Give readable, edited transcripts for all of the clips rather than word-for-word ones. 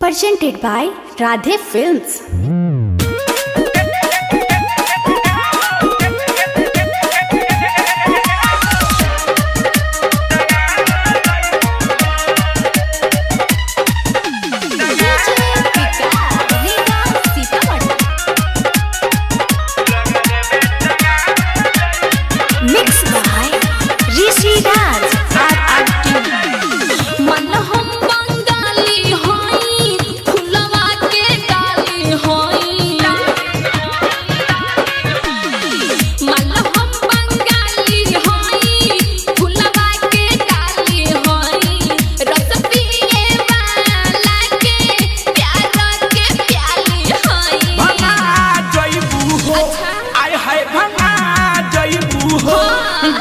presented by Radhe Films. Mixed by Rishi Raj.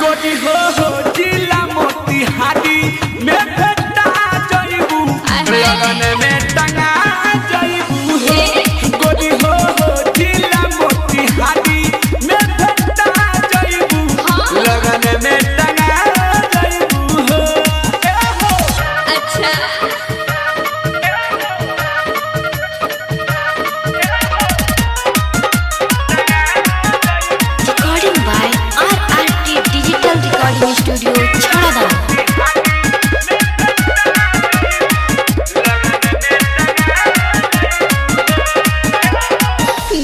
गोटी हो जिला मोतिहारी में भेटा जइबू लगन में टंगा जइबू गोटी हो जिला मोतिहारी में भेटा जइबू लगन में टंगा जइबू अच्छा Recording by RRT Digital Recording Studio, Chhadadam.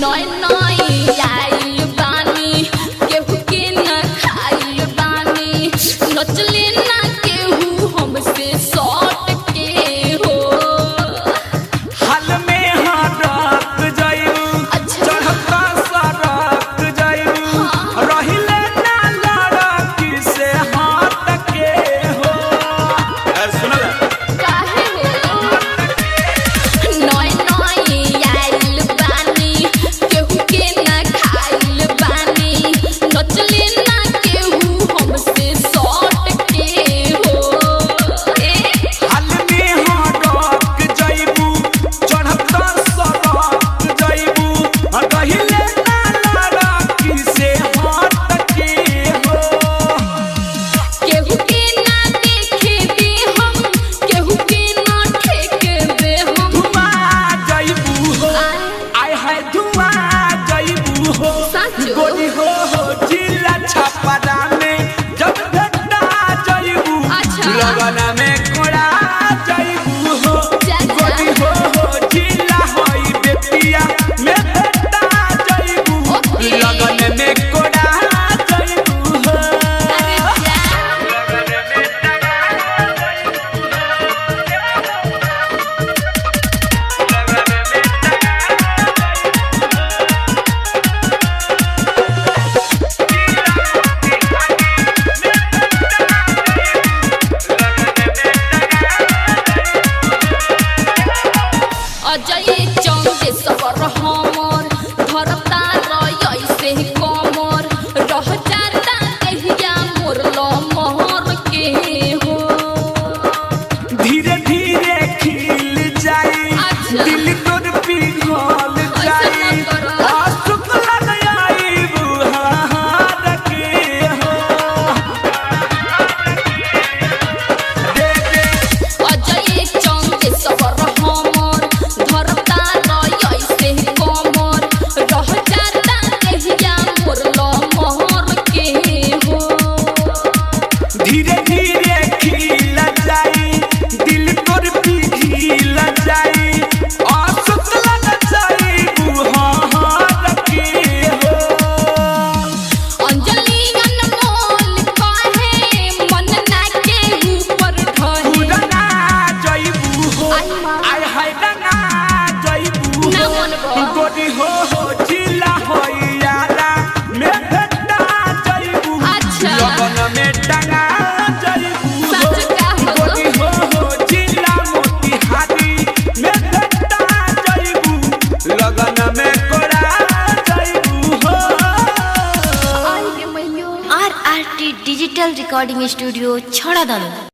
नॉय नॉय आइल बानी केहू के न खाइल बानी नचले ना केहू हमसे सॉट के हो हाल में हरक जइबू चढ़ता सरक जइबू रहिले ना लड़की से हाथ के हो सुन काहे हो नॉय नॉय आइल बानी केहू के न खाइल बानी नचले ना केहू हमसे सॉट के हो हाल में हरक जइबू चढ़ता सरक जइबू रहिले ना लड़की से हाथ के हो केहू के ना देखे दे हम केहू के ना ठेके दे हम धुआं जइबू हो आय हाय धुआं जइबू हो साचो? गोली हो जिला छापरा में जब भेटा जइबू अच्छा। लगन में कोड़ा जइबू हो चाचा। गोली हो जिला होई बेतिया में भेटा जइबू ओके। लगन में कोड़ा जइबू हो अरे जा अजय चौंके सबर हमर धरता रय से कमर रह जाता कहिया मोर लमहर के हो धीरे धीरे खिल जाई अच्छा। दिल तोर पिघल ऐसा जाई मत करो। आंसू लग आई बुहार के हो दे दे अजय चौंके सबर हमर धरता रय से कमर रह जाता कहिया मोर लमहर के हो धीरे धीरे खिल जाई दिल तोर पिघल जाई आंसू लग जाई बुहार के हो अंजलि अनमोल काहे मन ना के ऊपर ढहे पुरना जइबू हो आय हाय रंगा जइबू ना हो मनबो। गोटी हो जिला होइयारा में भेटा जइबू अच्छा। लगन में टंगा जइबू हो सच का हो? गोटी हो जिला मोतिहारी में भेटा जइबू लगन में कोड़ा जइबू हो RRT Digital Recording Studio, Chhadadam.